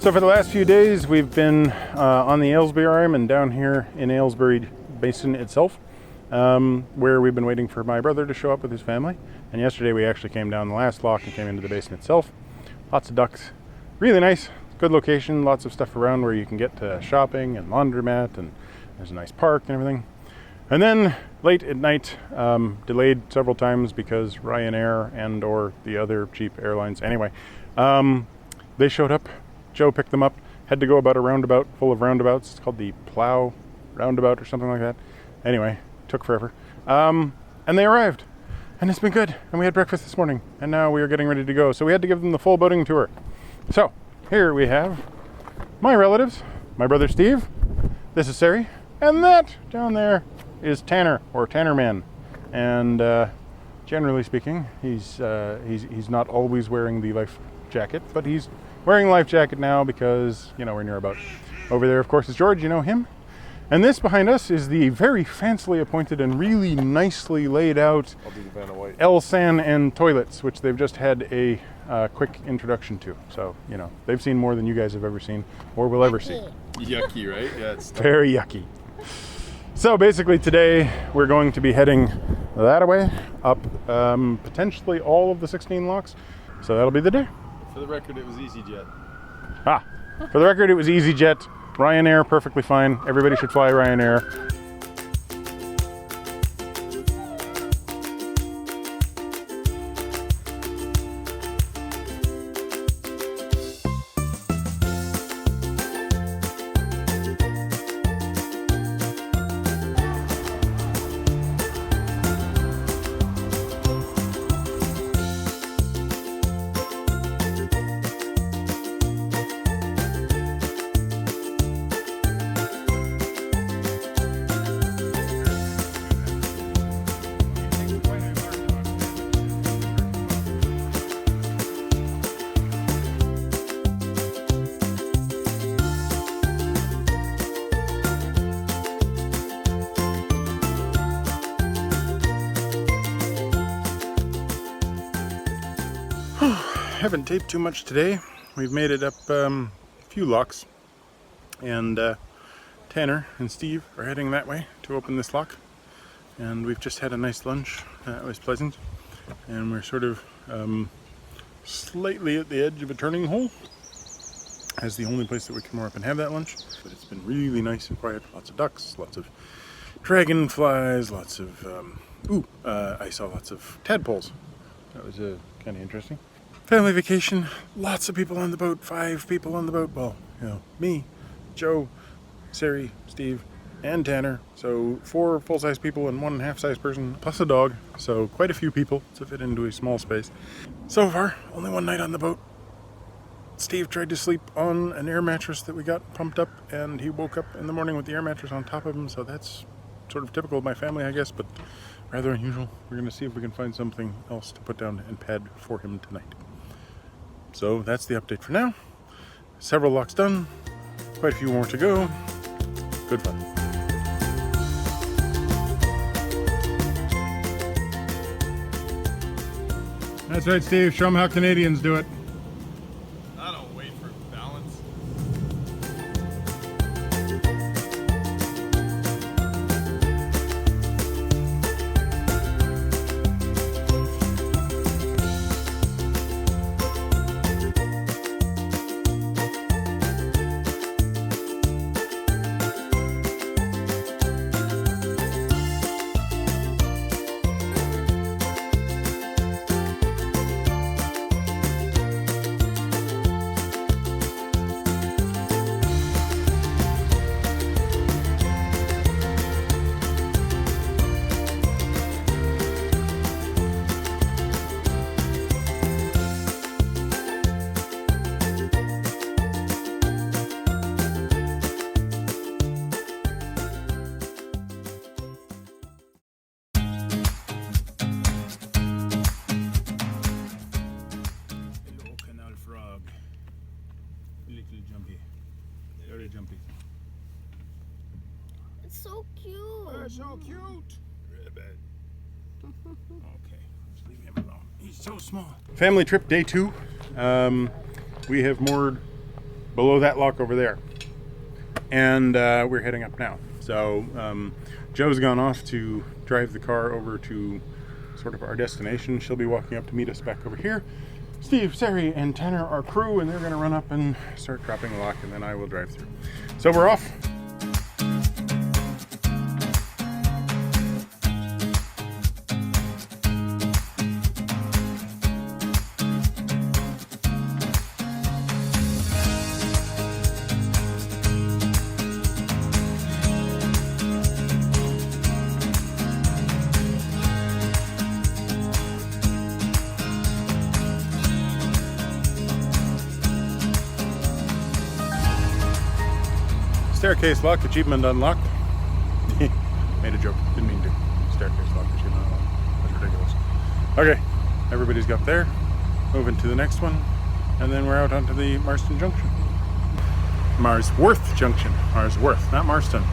So for the last few days, we've been on the Aylesbury Arm and down here in Aylesbury Basin itself, where we've been waiting for my brother to show up with his family. And yesterday we actually came down the last lock and came into the basin itself. Lots of ducks. Really nice. Good location. Lots of stuff around where you can get to shopping and laundromat, and there's a nice park and everything. And then late at night, delayed several times because Ryanair and or the other cheap airlines. Anyway, they showed up. Joe picked them up, had to go about a roundabout full of roundabouts. It's called the Plow Roundabout or something like that. Anyway, took forever. And they arrived, and it's been good. And we had breakfast this morning, and now we are getting ready to go. So we had to give them the full boating tour. So here we have my relatives, my brother Steve, this is Sari, and that down there is Tanner, or Tanner Man. And generally speaking, he's not always wearing the life jacket, but he's wearing a life jacket now because, you know, we're near about. Over there, of course, is George. You know him. And this behind us is the very fancily appointed and really nicely laid out El-San and toilets, which they've just had a quick introduction to. So, you know, they've seen more than you guys have ever seen or will ever see. Yucky, right? Yeah, it's very yucky. So basically today we're going to be heading that way, up potentially all of the 16 locks. So that'll be the day. For the record, it was EasyJet. For the record, it was EasyJet. Ryanair, perfectly fine. Everybody should fly Ryanair. Haven't taped too much today. We've made it up a few locks, and Tanner and Steve are heading that way to open this lock, and we've just had a nice lunch. It was pleasant, and we're sort of slightly at the edge of a turning hole as the only place that we can moor up and have that lunch. But it's been really nice and quiet. Lots of ducks, lots of dragonflies, lots of I saw lots of tadpoles. That was kind of interesting. Family vacation, lots of people on the boat, 5 people on the boat. Well, you know, me, Joe, Sari, Steve, and Tanner. So 4 full-size people and 1 half-size person, plus a dog. So quite a few people to fit into a small space. So far, only 1 night on the boat. Steve tried to sleep on an air mattress that we got pumped up, and he woke up in the morning with the air mattress on top of him. So that's sort of typical of my family, I guess, but rather unusual. We're going to see if we can find something else to put down and pad for him tonight. So that's the update for now. Several locks done, quite a few more to go. Good fun. That's right, Steve. Show them how Canadians do it. I don't wait for balance. Very jumpy. It's so cute. Oh, so cute. Ribbit. Okay, let's leave him alone. He's so small. Family trip day 2. We have moored below that lock over there. And we're heading up now. So Joe's gone off to drive the car over to sort of our destination. She'll be walking up to meet us back over here. Steve, Sari, and Tanner are crew, and they're going to run up and start dropping the lock, and then I will drive through. So we're off. Staircase lock, achievement unlocked. Made a joke, didn't mean to. Staircase lock, achievement unlocked. That's ridiculous. Okay, everybody's got there. Moving to the next one. And then we're out onto the Marston Junction. Marsworth Junction. Marsworth, not Marston.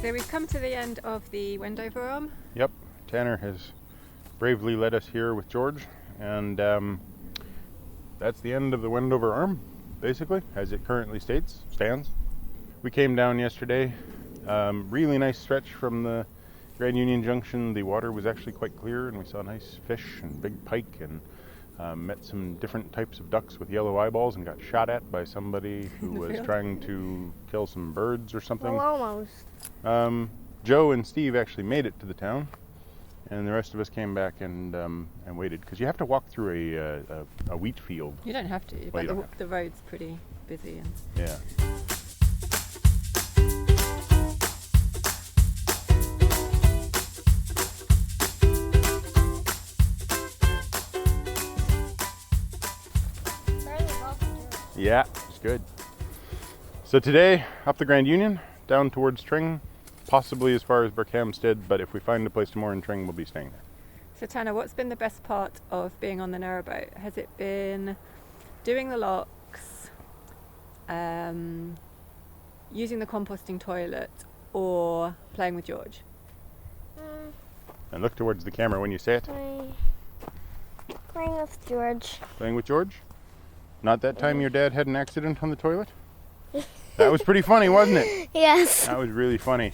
So we've come to the end of the Wendover Arm. Yep, Tanner has bravely led us here with George, and that's the end of the Wendover Arm, basically, as it currently stands. We came down yesterday, really nice stretch from the Grand Union Junction. The water was actually quite clear, and we saw nice fish and big pike, and met some different types of ducks with yellow eyeballs, and got shot at by somebody who was trying to kill some birds or something. Well, almost. Joe and Steve actually made it to the town, and the rest of us came back and waited, because you have to walk through a wheat field. You don't have to, Well, you but don't have the road's pretty busy. And Yeah. Yeah, it's good. So today, up the Grand Union, down towards Tring, possibly as far as Berkhampstead, but if we find a place to moor in Tring, we'll be staying there. so Tanner, what's been the best part of being on the narrowboat? Has it been doing the locks, using the composting toilet, or playing with George? And look towards the camera when you say it. Playing with George. Playing with George? Not that time your dad had an accident on the toilet? That was pretty funny, wasn't it? Yes. That was really funny.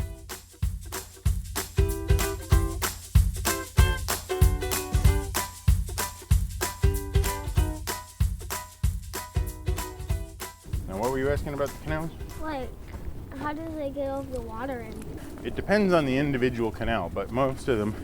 Now, what were you asking about the canals? Like, how do they get all the water in? It depends on the individual canal, but most of them,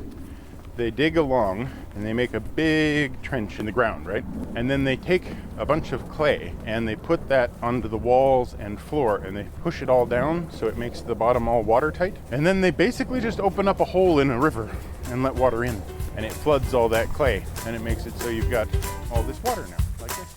they dig along and they make a big trench in the ground, right? And then they take a bunch of clay and they put that onto the walls and floor, and they push it all down so it makes the bottom all watertight. And then they basically just open up a hole in a river and let water in, and it floods all that clay, and it makes it so you've got all this water now, like this.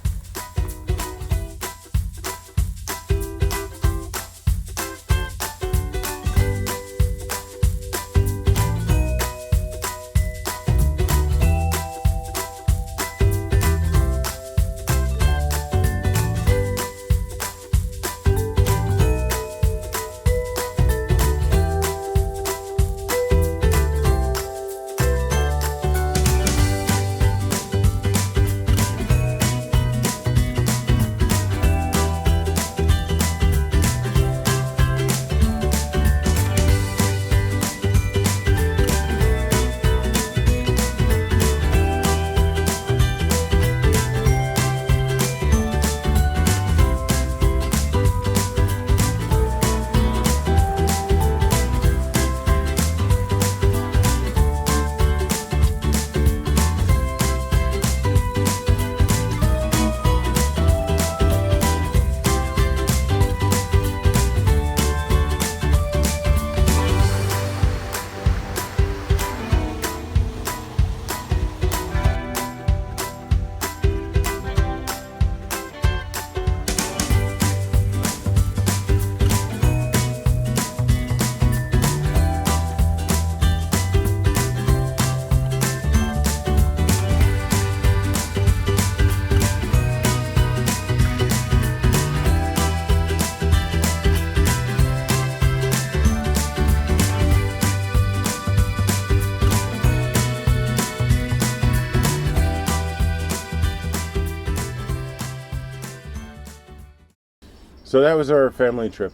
So that was our family trip.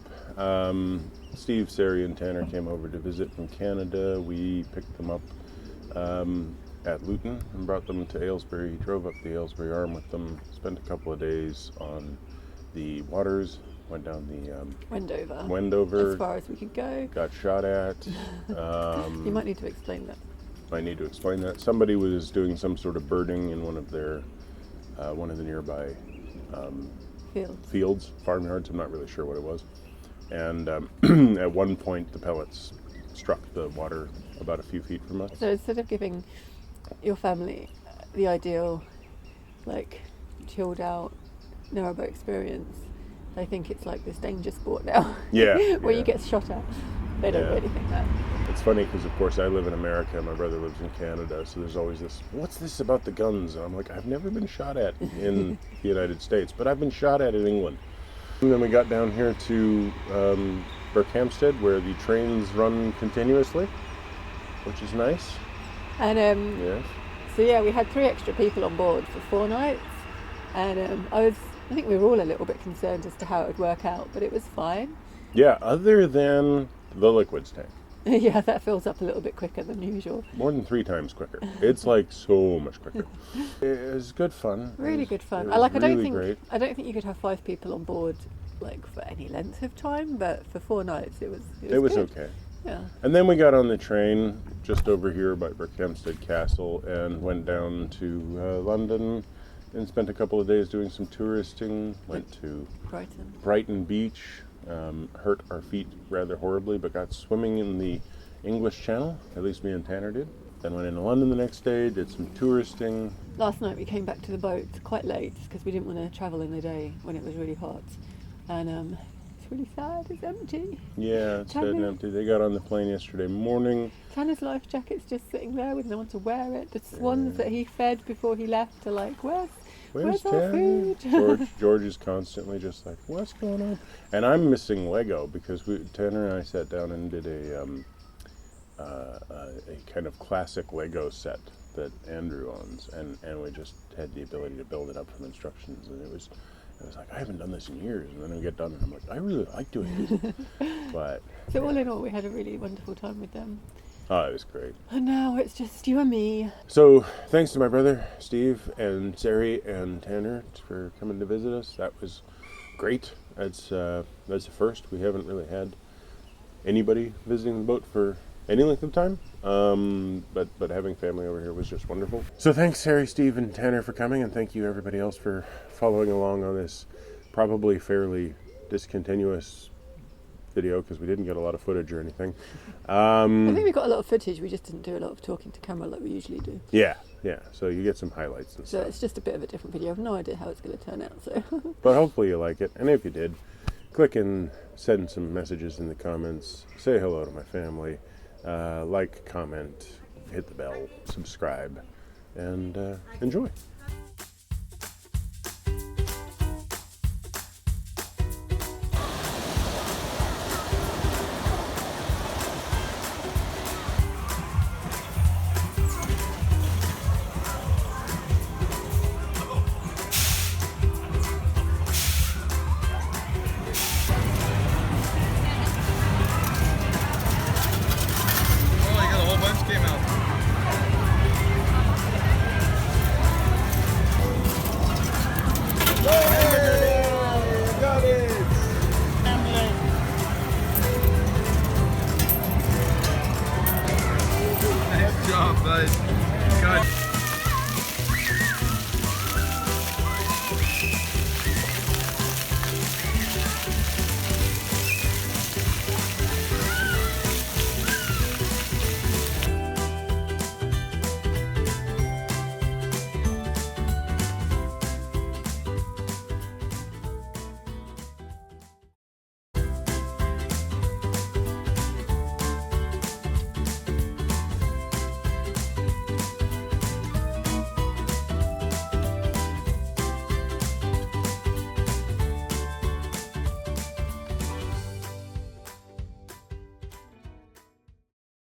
Steve, Sari, and Tanner came over to visit from Canada. We picked them up at Luton and brought them to Aylesbury. Drove up the Aylesbury Arm with them. Spent a couple of days on the waters. Went down the Wendover. As far as we could go. Got shot at. You might need to explain that. I need to explain that. Somebody was doing some sort of birding in one of the nearby fields, farmyards. I'm not really sure what it was. And at one point, the pellets struck the water about a few feet from us. So instead of giving your family the ideal, like, chilled out narrowboat experience, they think it's like this danger sport now. Yeah. where yeah. you get shot at. They don't really think that. It's funny because, of course, I live in America and my brother lives in Canada, so there's always this, what's this about the guns? And I'm like, I've never been shot at in the United States, but I've been shot at in England. And then we got down here to Berkhampstead, where the trains run continuously, which is nice. And Yes. so yeah, we had 3 extra people on board for 4 nights, and I think we were all a little bit concerned as to how it would work out, but it was fine. Yeah, other than the liquids tank. Yeah, that fills up a little bit quicker than usual. More than 3 times quicker. It's like so much quicker. It was good fun. Really good fun. It was Great. I don't think you could have 5 people on board like for any length of time, but for 4 nights it was good. Okay. Yeah. And then we got on the train just over here by Berkhampstead Castle and went down to London and spent a couple of days doing some touristing. Went to Brighton Beach. Hurt our feet rather horribly, but got swimming in the English Channel. At least me and Tanner did. Then went into London the next day, did some touristing. Last night we came back to the boat quite late because we didn't want to travel in the day when it was really hot. And it's really sad, it's empty. Yeah, it's dead and empty. They got on the plane yesterday morning. Tanner's life jacket's just sitting there with no one to wear it. The swans that he fed before he left are like, Where's our food? George is constantly just like, what's going on? And I'm missing Lego because Tanner and I sat down and did a kind of classic Lego set that Andrew owns, and we just had the ability to build it up from instructions, and it was like, I haven't done this in years, and then we get done and I'm like, I really like doing this. But so all in all, we had a really wonderful time with them. Oh, it was great. And now it's just you and me. So thanks to my brother Steve and Sari and Tanner for coming to visit us. That was great. That's a first. We haven't really had anybody visiting the boat for any length of time. But having family over here was just wonderful. So thanks Sari, Steve, and Tanner for coming, and thank you everybody else for following along on this probably fairly discontinuous video because we didn't get a lot of footage or anything. I think we got a lot of footage, we just didn't do a lot of talking to camera like we usually do. Yeah, so you get some highlights and stuff. So it's just a bit of a different video. I have no idea how it's going to turn out. So, but hopefully you like it, and if you did, click and send some messages in the comments, say hello to my family, like, comment, hit the bell, subscribe, and enjoy. Nice job, bud. God.